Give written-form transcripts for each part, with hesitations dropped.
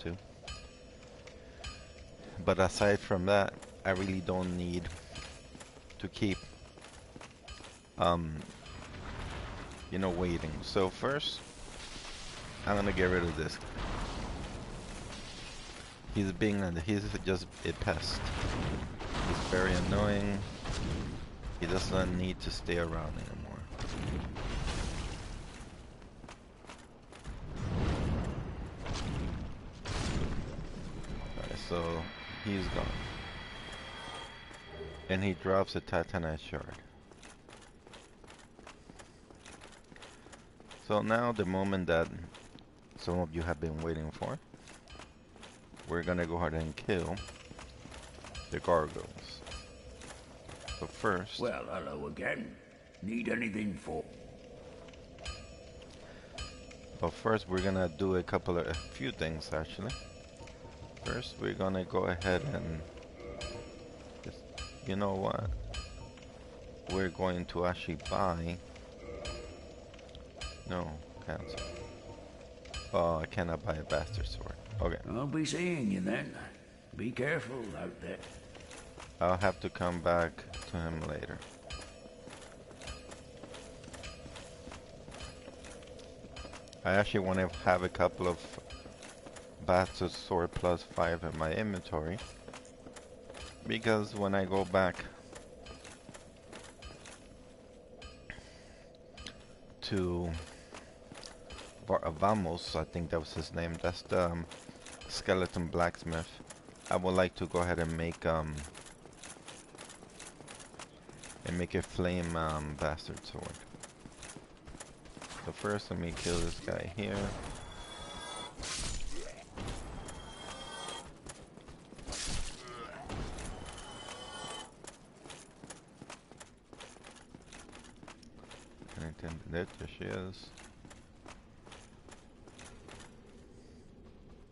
to. But aside from that, I really don't need to keep, um, waiting. So first, I'm gonna get rid of this. He's just a pest. He's very annoying. He doesn't need to stay around anymore. Alright, so he's gone. And he drops a titanite shard. So now the moment that some of you have been waiting for, we're gonna go ahead and kill the gargoyles. But first... Well, hello again. Need anything for? But first we're gonna do a few things actually. First we're gonna go ahead and just, you know what? We're going to actually buy... No, cancel. Oh, I cannot buy a bastard sword. Okay. I'll be seeing you then. Be careful out there. I'll have to come back to him later. I actually want to have a couple of bastard sword plus 5 in my inventory, because when I go back to Vamos, I think that was his name, that's the skeleton blacksmith, I would like to go ahead and make a flame bastard sword. So first let me kill this guy here. There she is.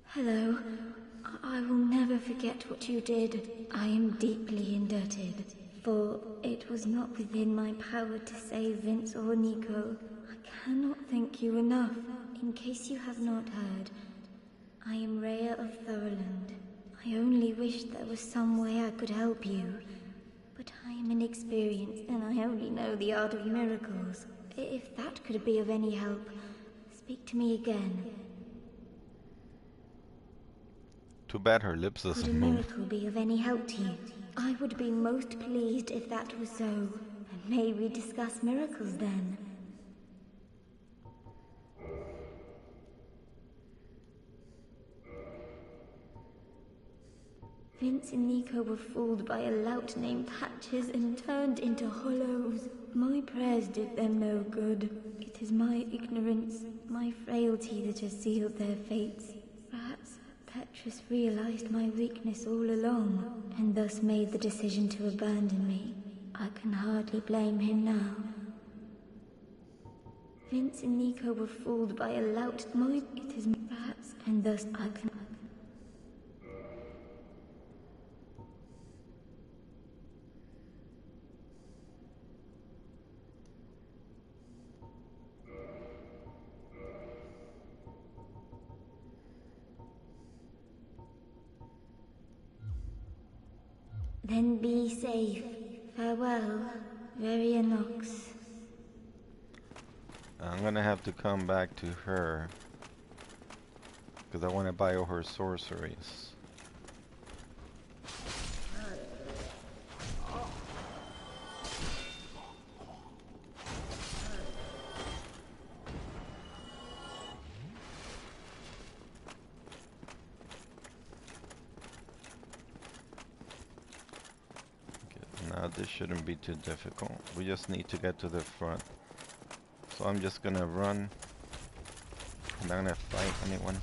Hello. I will never forget what you did. I am deeply indebted, for it was not within my power to save Vince or Nico. I cannot thank you enough. In case you have not heard, I am Rhea of Thorland. I only wish there was some way I could help you. But I am inexperienced and I only know the art of miracles. If that could be of any help, speak to me again. Too bad her lips Could a doesn't move. miracle be of any help to you? I would be most pleased if that was so. And may we discuss miracles then? Vince and Nico were fooled by a lout named Patches and turned into hollows. My prayers did them no good. It is my ignorance, my frailty that has sealed their fates. Perhaps Petrus realized my weakness all along, and thus made the decision to abandon me. I can hardly blame him now. Vince and Nico were fooled by a lout. It is perhaps, and thus I can... Then be safe. Farewell, Verianox. I'm gonna have to come back to her, because I want to buy all her sorceries. Now this shouldn't be too difficult. We just need to get to the front. So I'm just gonna run. I'm not gonna fight anyone.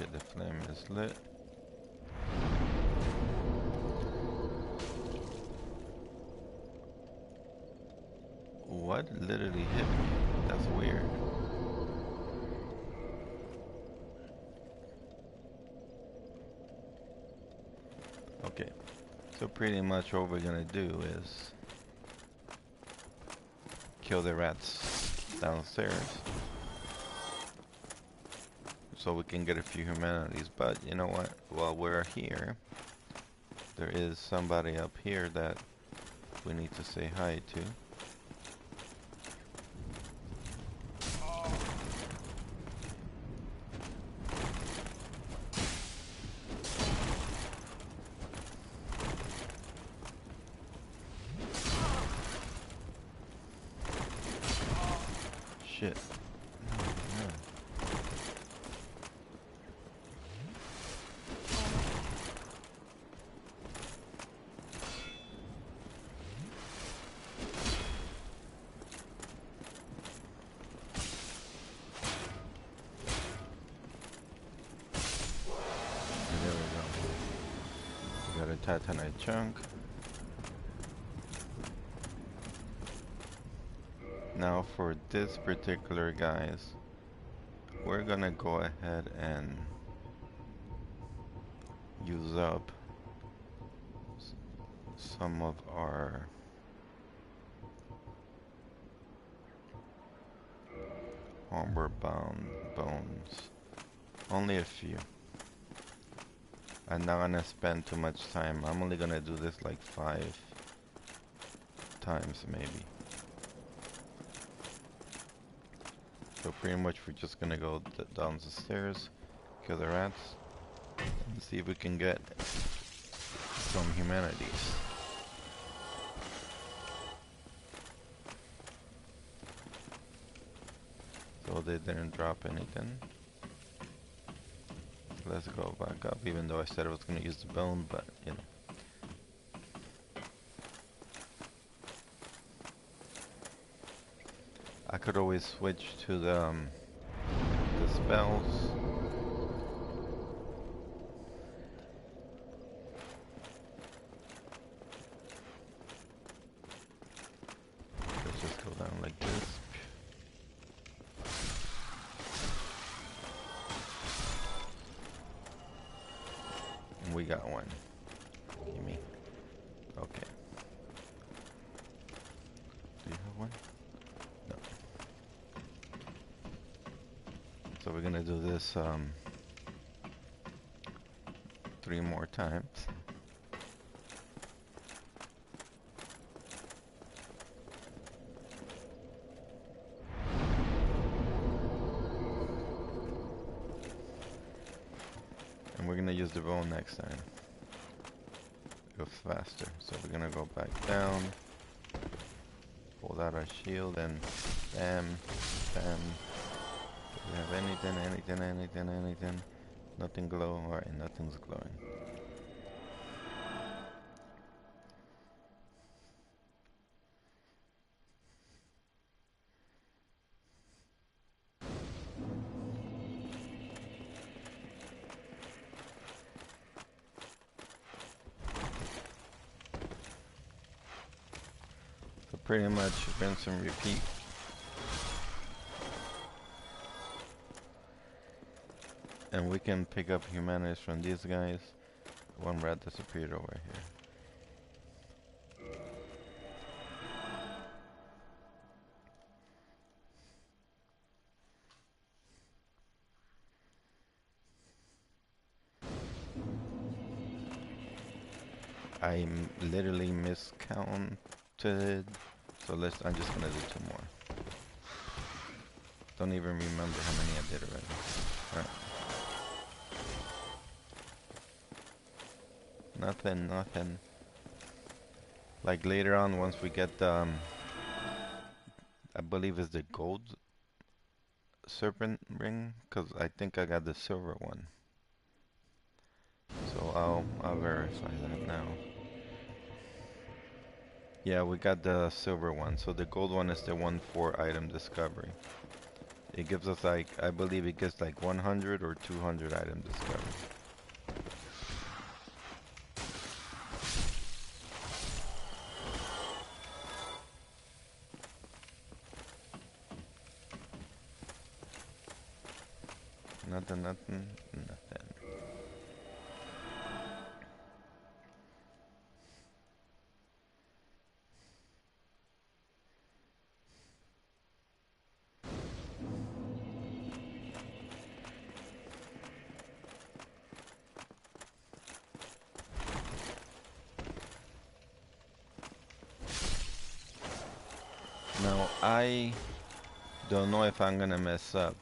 Okay, the flame is lit. What literally hit me? That's weird. Okay, so pretty much what we're gonna do is kill the rats downstairs so we can get a few humanities. But you know what? While we're here, there is somebody up here that we need to say hi to. Shit. No. There we go. We got a titanite chunk. Now for this particular guys, we're gonna go ahead and use up some of our homeward bound bones. Only a few. I'm not gonna spend too much time. I'm only gonna do this like 5 times maybe. So pretty much we're just gonna go down the stairs, kill the rats, and see if we can get some humanities. So they didn't drop anything. Let's go back up, even though I said I was gonna use the bone, but you know. I could always switch to the spells. Let's just go down like this. And we got one. Gimme. Okay. Do you have one? No. So we're gonna do this 3 more times. And we're gonna use the bone next time. It goes faster. So we're gonna go back down, pull out our shield, and bam, bam. Do we have anything? Nothing glow. Alright, nothing's glowing. So pretty much rinse and repeat. And we can pick up humanities from these guys. One rat disappeared over here. I literally miscounted. So I'm just gonna do 2 more. Don't even remember how many I did already. Alright. Nothing. Like later on, once we get the, I believe it's the gold serpent ring, because I think I got the silver one. So I'll verify that now. Yeah, we got the silver one. So the gold one is the one for item discovery. It gives us like, I believe it gets like 100 or 200 items discovered. Nothing, nothing, nothing. Now, I don't know if I'm gonna mess up,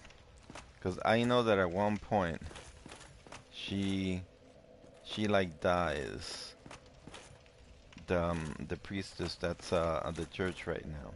because I know that at one point, she like dies. The priestess that's at the church right now.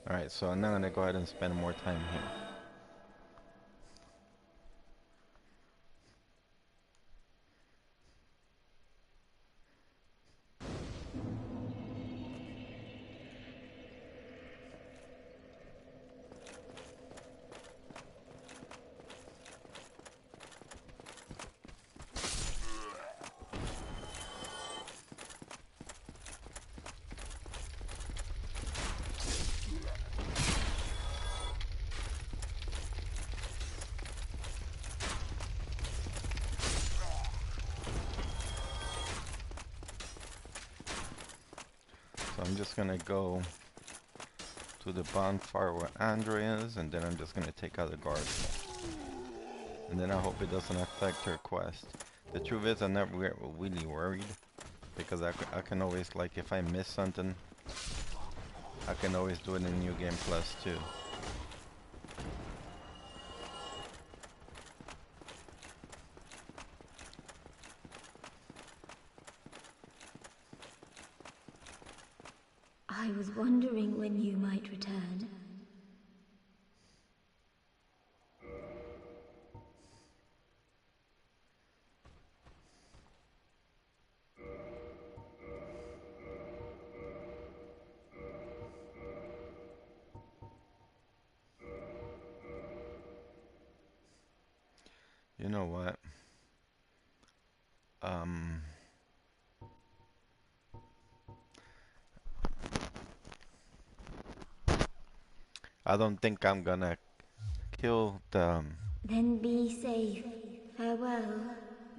Alright, so I'm now gonna go ahead and spend more time here. So I'm just gonna go to the bonfire where Andrea is, and then I'm just gonna take out the guard. And then I hope it doesn't affect her quest. The truth is, I'm not really worried, because I can always, like, if I miss something, I can always do it in New Game Plus too. I was wondering when you might return. You know what? I don't think I'm gonna kill the... Then be safe. Farewell,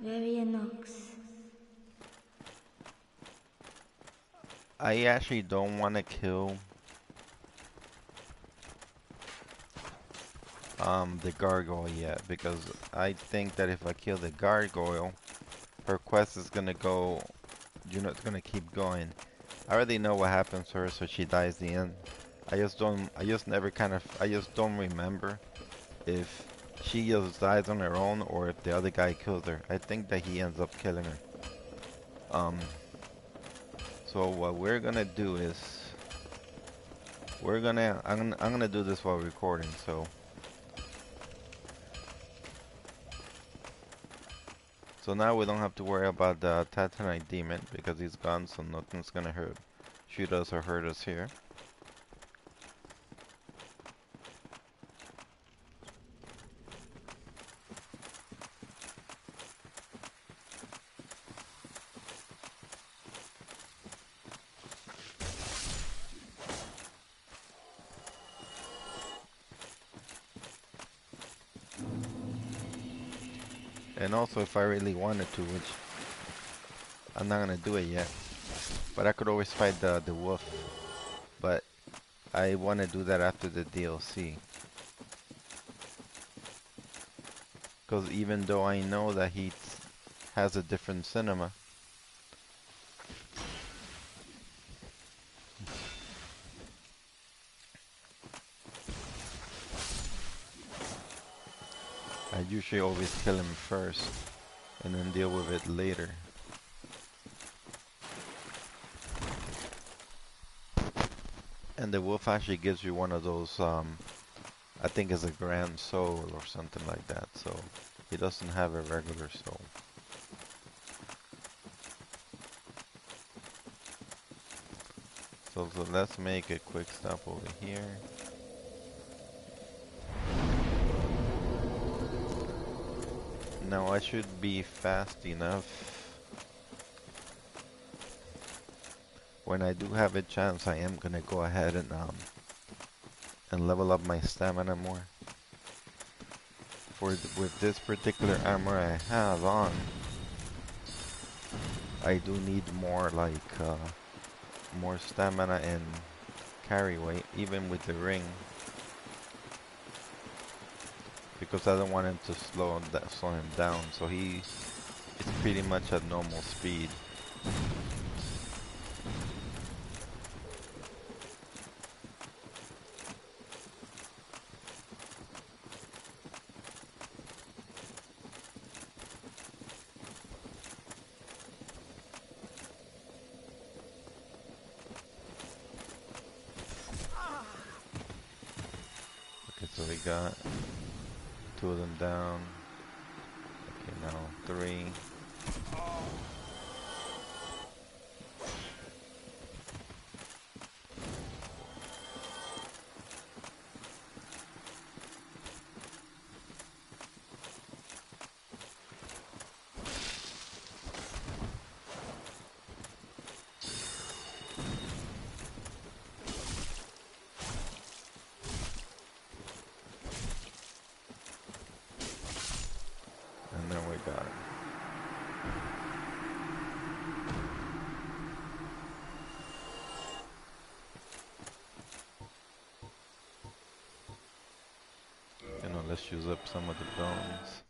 Verianox. I actually don't want to kill the gargoyle yet, because I think that if I kill the gargoyle, her quest is gonna go, you know, it's gonna keep going. I already know what happens to her, so she dies the end. I just don't remember if she just dies on her own or if the other guy kills her. I think that he ends up killing her. So what we're gonna do is I'm gonna do this while recording. So now we don't have to worry about the Tatanite demon because he's gone, so nothing's gonna shoot us or hurt us here. And also, if I really wanted to, which I'm not gonna do it yet, but I could always fight the wolf. But I want to do that after the DLC. Because even though I know that he has a different cinema, I usually always kill him first and then deal with it later. And the wolf actually gives you one of those, I think it's a grand soul or something like that, so he doesn't have a regular soul. So let's make a quick stop over here. Now I should be fast enough. When I do have a chance, I am gonna go ahead and level up my stamina more. With this particular armor I have on, I do need more more stamina and carry weight, even with the ring, because I don't want him to slow him down. So it's pretty much at normal speed. Okay, so we got 2 of them down. Okay, now 3. And then we got it. You know, let's use up some of the bones.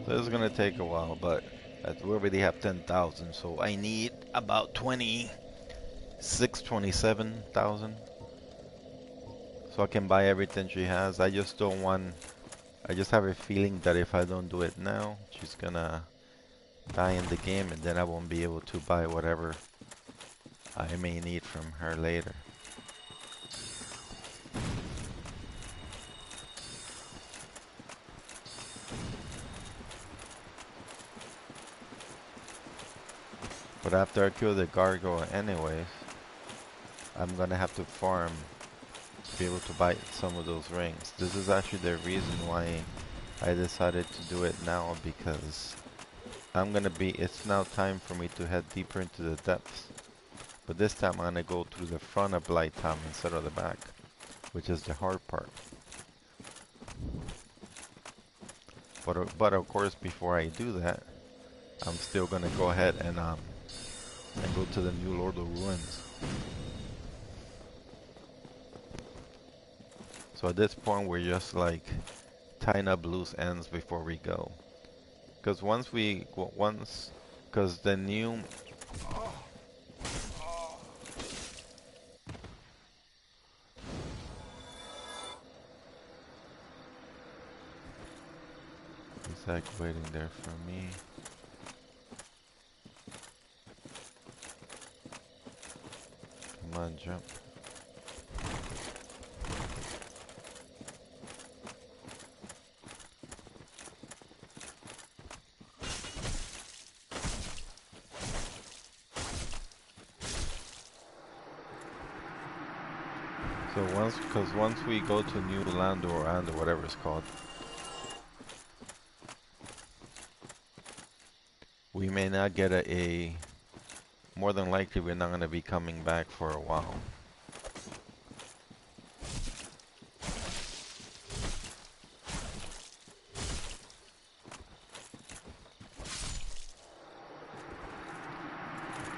So this is gonna take a while, but we already have 10,000, so I need about 27,000. So I can buy everything she has. I just don't want... I just have a feeling that if I don't do it now, she's gonna die in the game, and then I won't be able to buy whatever I may need from her later. But after I kill the gargoyle anyways, I'm gonna have to farm to be able to buy some of those rings. This is actually the reason why I decided to do it now, because it's now time for me to head deeper into the depths. But this time I'm gonna go through the front of Blighttown instead of the back, which is the hard part. But of course, before I do that, I'm still gonna go ahead and go to the New Lord of Ruins. So at this point, we're just like tying up loose ends before we go. Because because the new... He's like waiting there for me. Come on, jump. So once we go to New Land or whatever it's called, we may not get more than likely we're not going to be coming back for a while.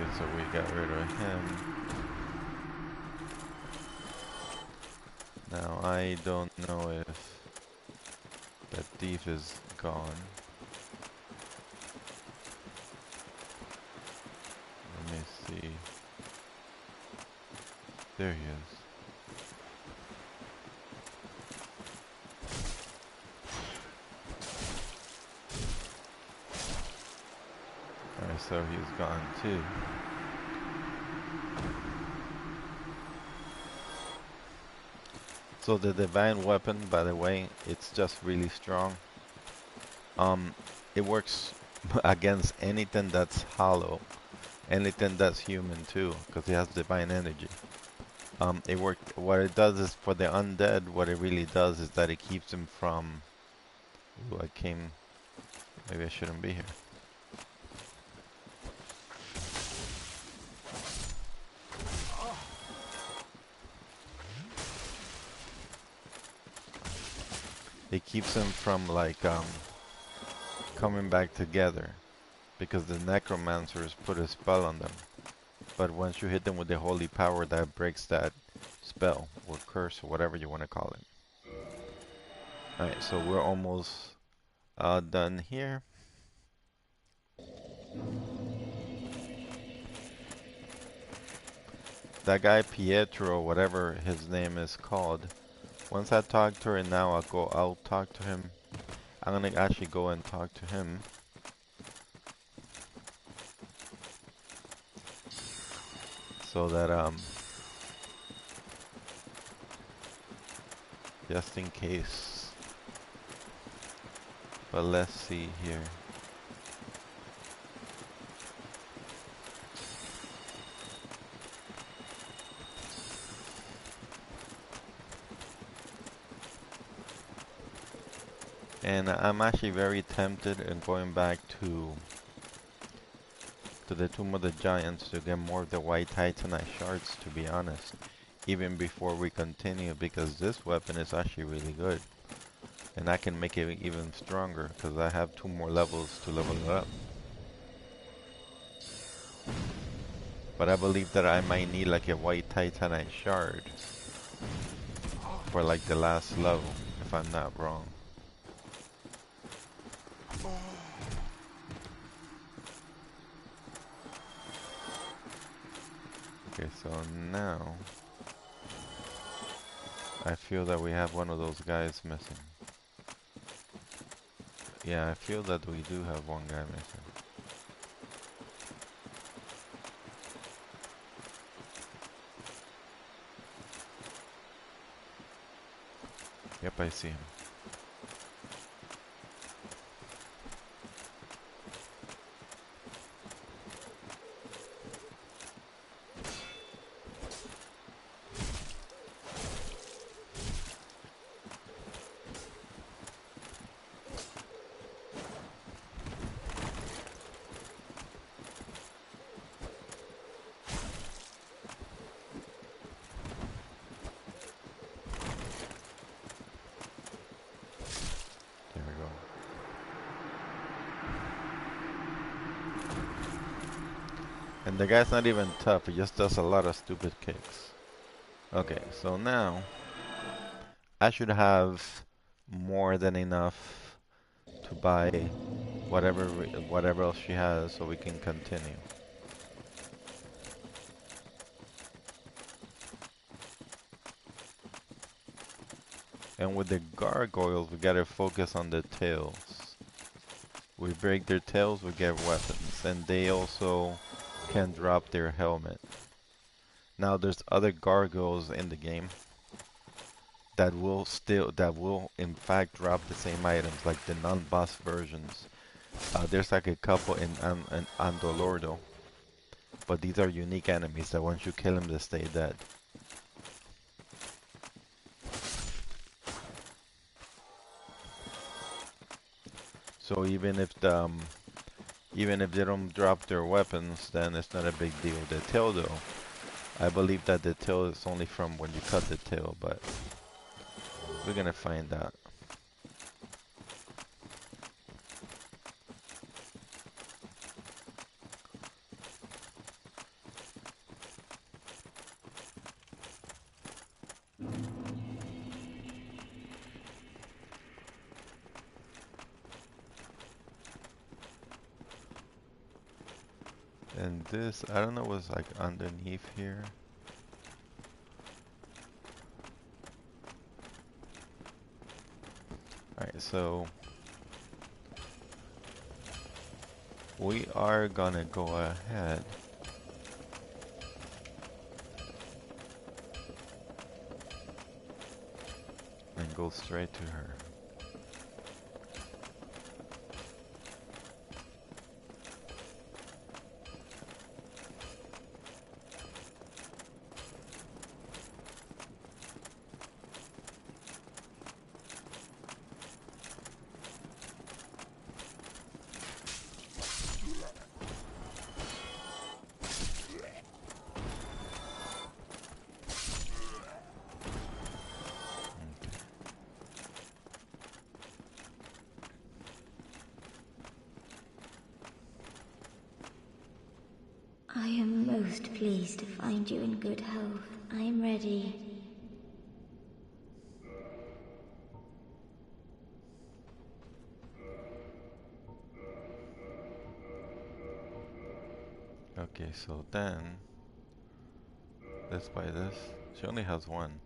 Okay, so we got rid of him. Now I don't know if that thief is gone. Let me see. There he is. Alright, so he's gone too. So the divine weapon, by the way, it's just really strong. It works against anything that's hollow, anything that's human too, because it has divine energy. It worked. What it does is for the undead. What it really does is that it keeps them from. Ooh, I came. Maybe I shouldn't be here. It keeps them from like coming back together, because the necromancers put a spell on them. But once you hit them with the holy power, that breaks that spell or curse or whatever you want to call it. Alright, so we're almost done here. That guy Pietro, whatever his name is called, once I talk to her now, I'll talk to him. I'm gonna actually go and talk to him. So that just in case. But let's see here. And I'm actually very tempted in going back to the Tomb of the Giants to get more of the white titanite shards, to be honest. Even before we continue, because this weapon is actually really good. And I can make it even stronger, because I have 2 more levels to level it up. But I believe that I might need like a white titanite shard for like the last level, if I'm not wrong. Okay, so now I feel that we have one of those guys missing. Yeah, I feel that we do have one guy missing. Yep, I see him. There we go. And the guy's not even tough, he just does a lot of stupid kicks. Okay, so now I should have more than enough to buy whatever else she has so we can continue. And with the gargoyles, we gotta focus on the tails. We break their tails, we get weapons, and they also can drop their helmet. Now there's other gargoyles in the game that will in fact drop the same items, like the non-boss versions. There's like a couple in Andolordo, but these are unique enemies that once you kill them, they stay dead. So even if they don't drop their weapons, then it's not a big deal. The tail though, I believe that the tail is only from when you cut the tail, but we're gonna find out. And this, I don't know what's like underneath here. Alright, so we are gonna go ahead and go straight to her. I am most pleased to find you in good health. I am ready. Okay, so then let's buy this. She only has one.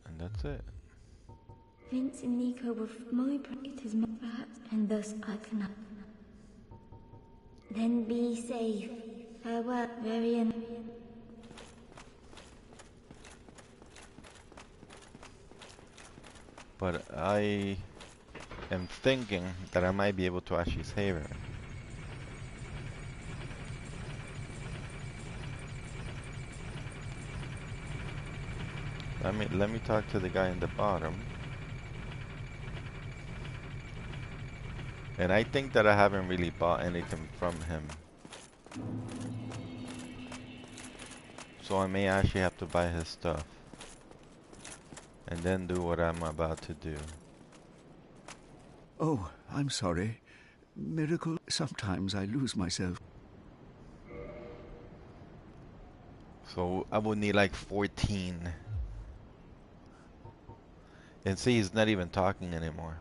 And that's it. Vince and Nico were my it is my perhaps, and thus I cannot. Then be safe. Farewell, Varian. But I am thinking that I might be able to actually save her. Let me talk to the guy in the bottom. And I think that I haven't really bought anything from him. So I may actually have to buy his stuff. And then do what I'm about to do. Oh, I'm sorry. Miracle, sometimes I lose myself. So I would need like 14. And see, he's not even talking anymore.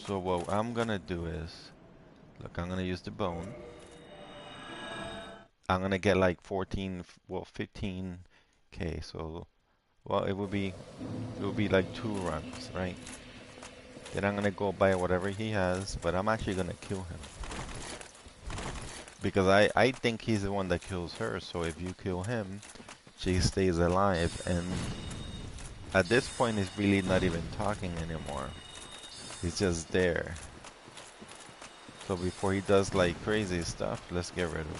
So what I'm gonna do is, look, I'm gonna use the bone. I'm gonna get like 15k. So, well, it would be like 2 runs, right? Then I'm gonna go buy whatever he has, but I'm actually gonna kill him. Because I think he's the one that kills her, so if you kill him, she stays alive, and at this point he's really not even talking anymore. He's just there. So before he does like crazy stuff, let's get rid of him.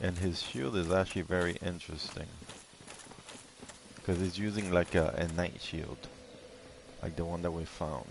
And his shield is actually very interesting. Because he's using like a night shield. Like the one that we found.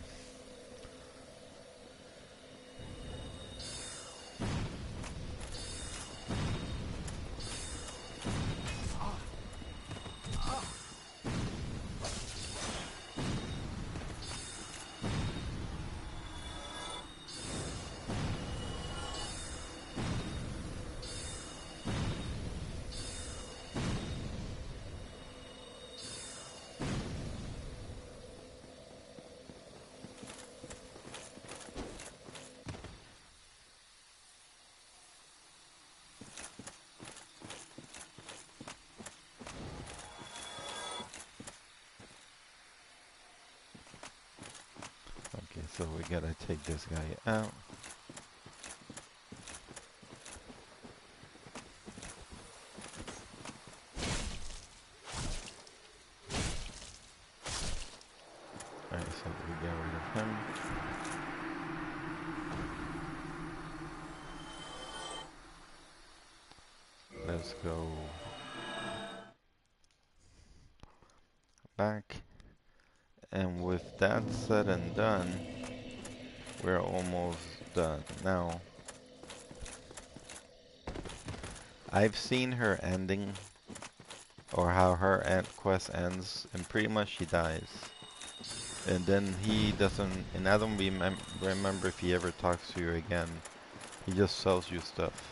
Okay, so we gotta take this guy out. Alright, so we get rid of him. Let's go back. And with that said and done, we're almost done. Now, I've seen her ending, or how her end quest ends, and pretty much she dies. And then he doesn't, and I don't remember if he ever talks to you again. He just sells you stuff.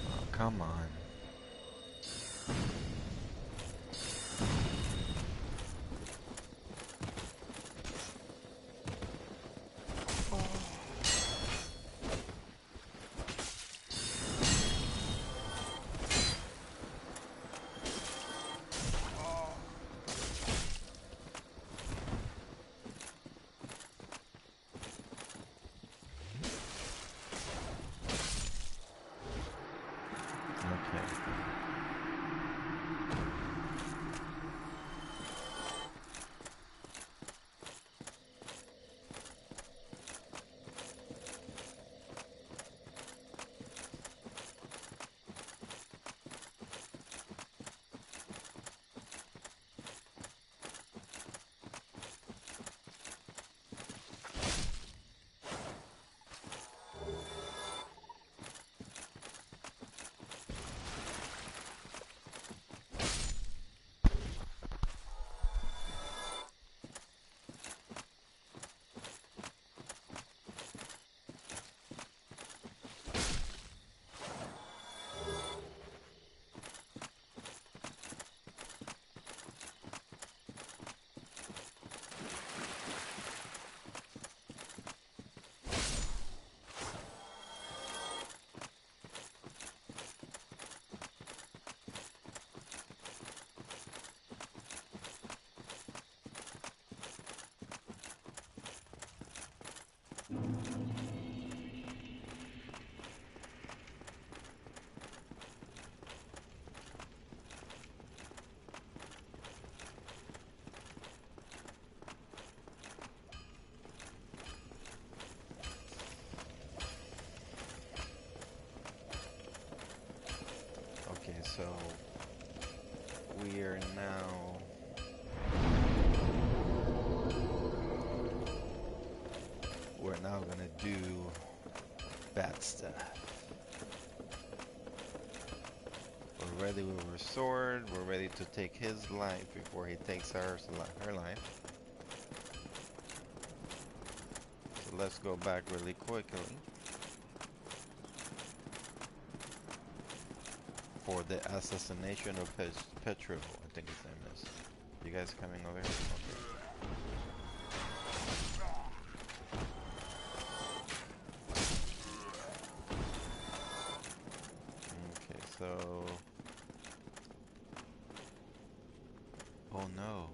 Oh, come on. Okay. Okay, so we are now gonna do bad stuff. We're ready with our sword. We're ready to take his life before he takes her life. So let's go back really quickly for the assassination of Petro, I think his name is. You guys coming over here? Okay, so... Oh no.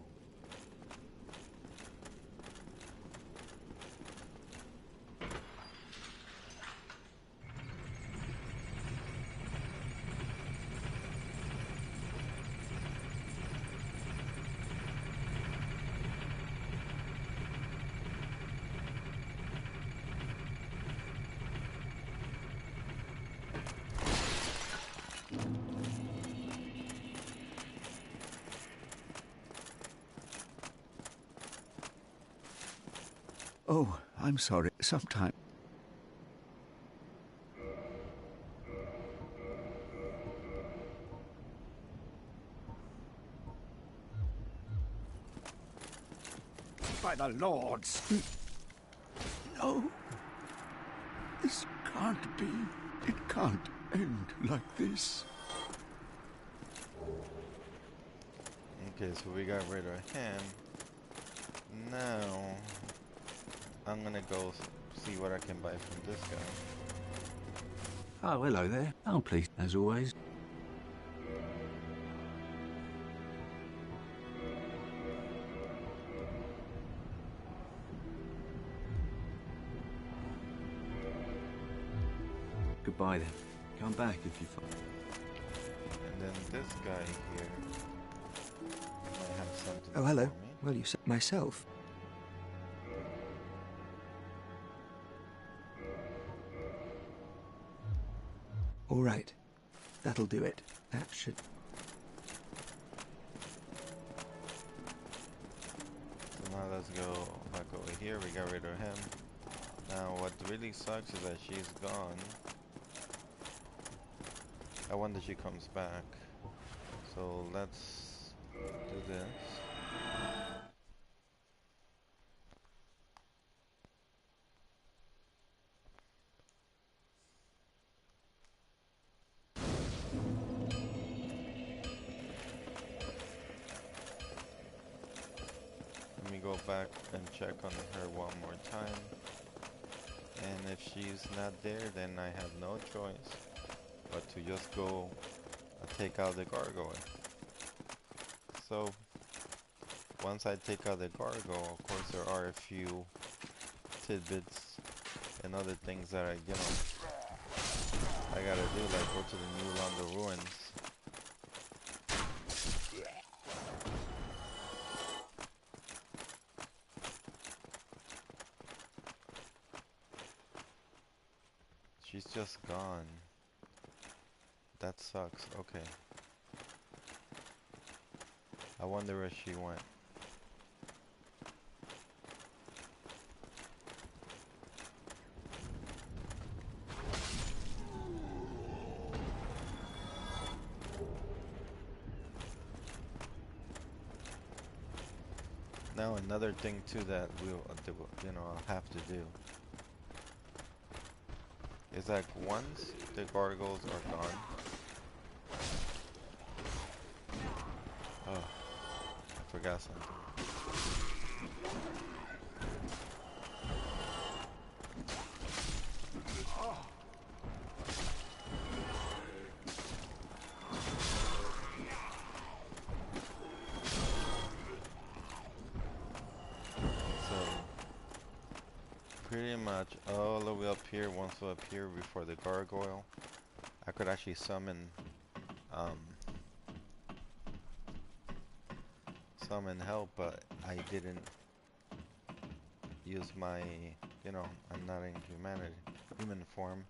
Oh, I'm sorry. Sometime. By the Lords! No! This can't be. It can't end like this. Okay, so we got rid of him. Now, I'm gonna go see what I can buy from this guy. Oh, hello there. Oh, please, as always. goodbye then. Come back if you find. And then this guy here might have something Oh, hello. for me. Well, you said myself. All right. That'll do it. That should... So now let's go back over here. We got rid of him. Now what really sucks is that she's gone. I wonder if she comes back. So let's do this. Let me go back and check on her one more time. And if she's not there, then I have no choice but to just go take out the gargoyle. So once I take out the gargoyle, of course there are a few tidbits and other things that I gotta do, like go to the New London ruins. She's just gone. That sucks. Okay. I wonder where she went. Now another thing too that I'll have to do is like once the gargoyles are gone. Oh, I forgot something. Pretty much all the way up here, once up here before the gargoyle, I could actually summon help, but I didn't use my, I'm not in human form,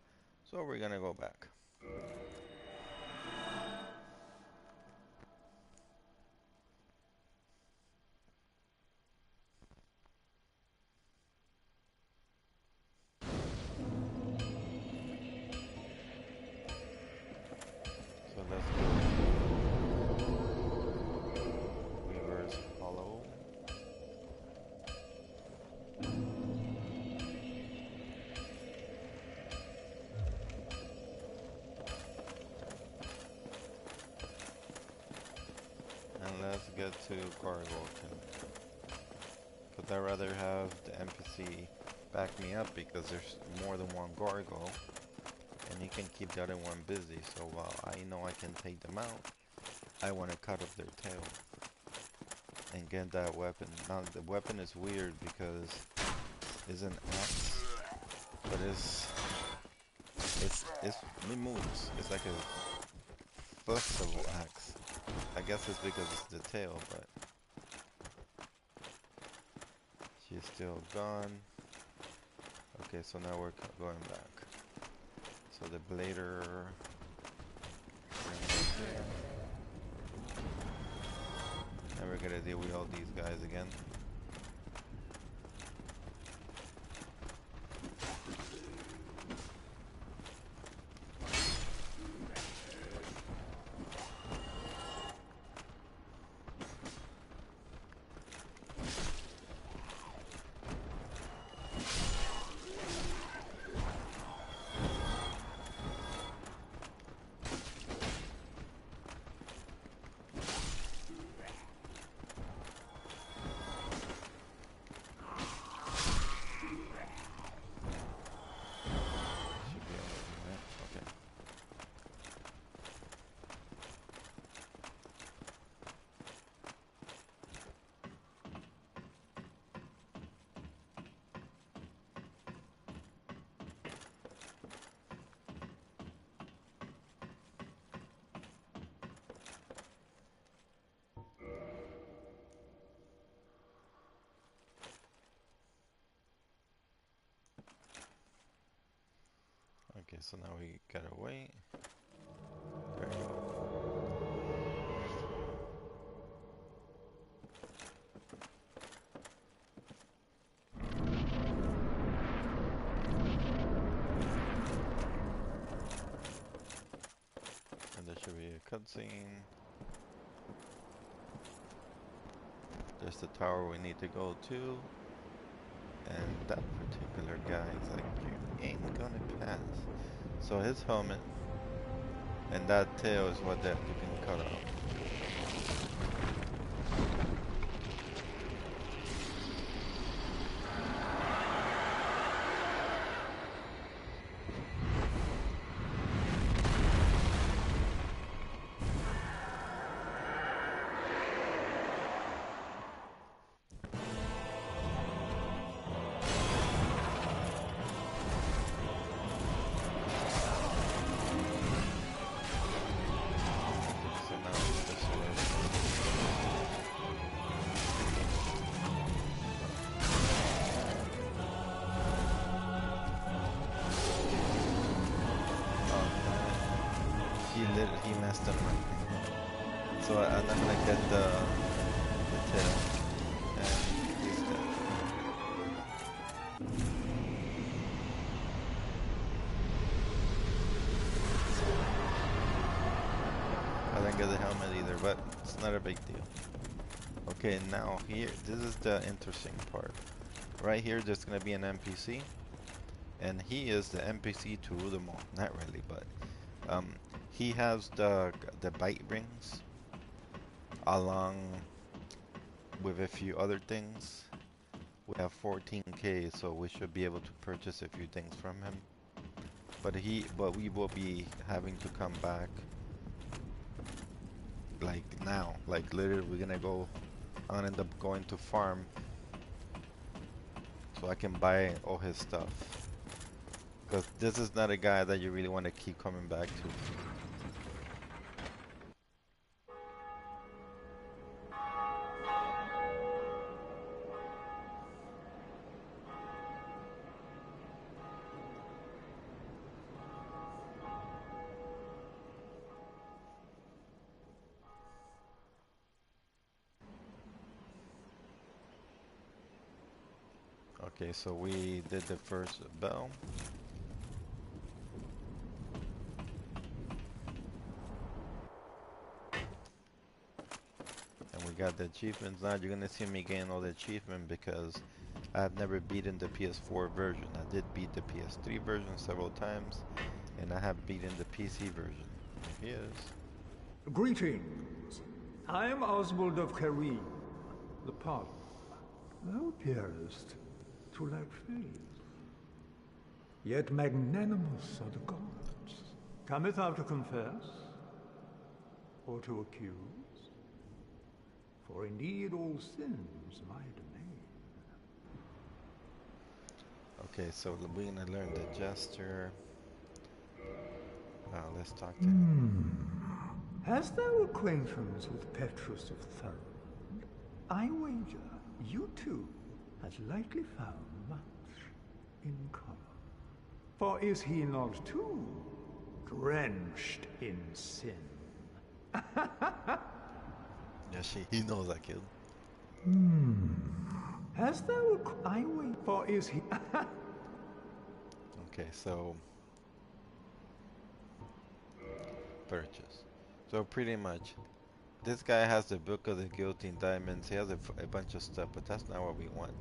so we're gonna go back. So let's go reverse hollow. And let's get to Gargoyle Camp. Because I'd rather have the NPC back me up because there's more than one gargoyle. And you can keep the other one busy, so while I know I can take them out, I want to cut off their tail and get that weapon. Now the weapon is weird because it's an axe, but it moves. It's like a flexible axe. I guess it's because it's the tail, but she's still gone. Okay, so now we're going back. So the blader, and we're gonna deal with all these guys again. so now we gotta wait. There you go. And there should be a cutscene. There's the tower we need to go to. And that particular guy is like, you ain't gonna pass. So his helmet and that tail is what that you can cut off. So now it's this way. He messed up. So I'm not gonna get the tail. And he's dead. I didn't get the helmet either, but it's not a big deal. Okay, now here, this is the interesting part. Right here, there's gonna be an NPC, and he is the NPC to rule them all. Not really, but he has the bite rings, along with a few other things. We have 14k, so we should be able to purchase a few things from him. But we will be having to come back, like now, like literally we're gonna go. I'm gonna end up going to farm so I can buy all his stuff. Because this is not a guy that you really want to keep coming back to. Okay, so we did the first bell. And we got the achievements. Now you're gonna see me gain all the achievement because I've never beaten the PS4 version. I did beat the PS3 version several times, and I have beaten the PC version. Here he is. Greetings. I am Oswald of Karim, the Pardoner. Thou appearest to lack faith. Yet magnanimous are the gods. Cometh thou to confess, or to accuse? For indeed all sins my domain. Okay, so we're gonna learn the gesture. Let's talk to him. Hast thou acquaintance with Petrus of Thurmond? I wager you too has likely found much in common. For is he not too drenched in sin? Yeah, he knows I killed. Hast thou I wait for is he Okay, so purchase. So pretty much, this guy has the Book of the Guilty and Diamonds. He has a bunch of stuff, but that's not what we want.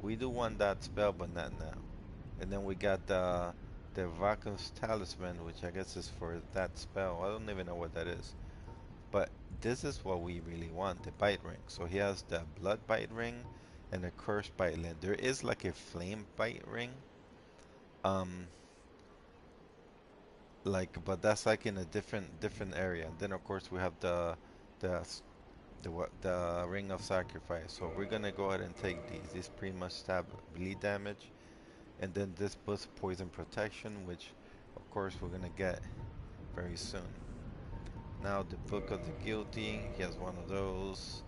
We do want that spell, but not now. And then we got the Vacuum's Talisman, which I guess is for that spell. I don't even know what that is. But this is what we really want, the Bite Ring. So he has the Blood Bite Ring and a Cursed Bite Ring. There is like a Flame Bite Ring. But that's like in a different area. And then of course we have the Ring of Sacrifice. So we're gonna go ahead and take these. These pretty much stab bleed damage, and then this boosts poison protection, which of course we're gonna get very soon. Now the Book of the Guilty, he has one of those.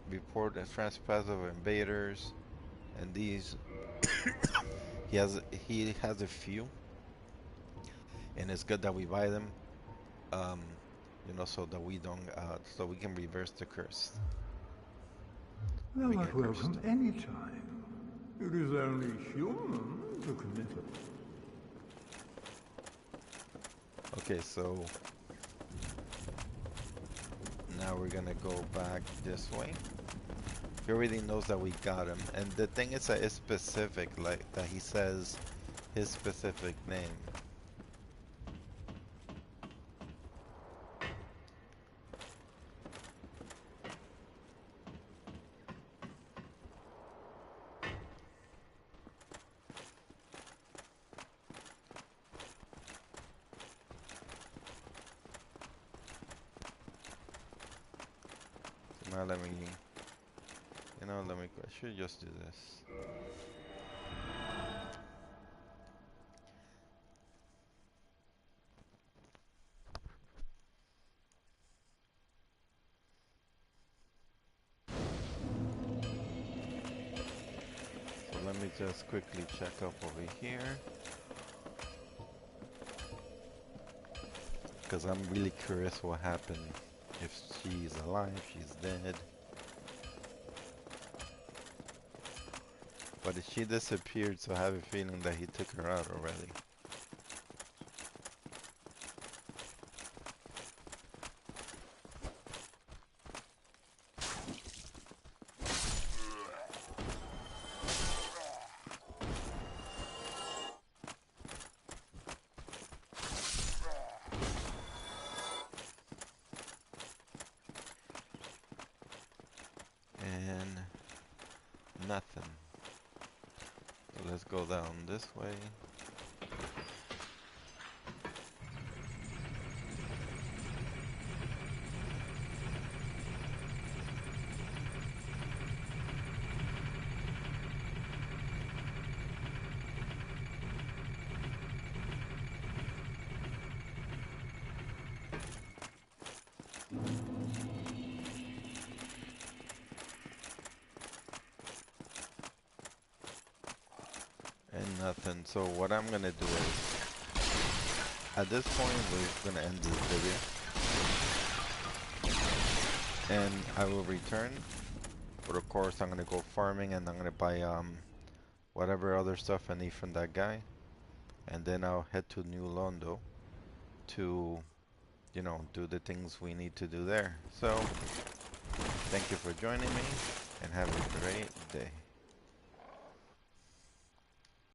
Report a trespass of invaders, and these he has a few. and it's good that we buy them, you know, so that we don't, so we can reverse the curse. Thou We art get cursed. welcome any time. It is only human to commit it. Okay, so now we're gonna go back this way. He already knows that we got him, and the thing is that it's specific, like that he says his specific name. So now let me, you know, I should just do this. So let me just quickly check up over here, because I'm really curious what happened. If she's alive, she's dead. But if she disappeared, so I have a feeling that he took her out already. And nothing. So let's go down this way. And nothing. So what I'm gonna do is, at this point, we're gonna end this video. And I will return. But of course, I'm gonna go farming, and I'm gonna buy whatever other stuff I need from that guy. And then I'll head to New Londo to, you know, do the things we need to do there. So, thank you for joining me, and have a great day.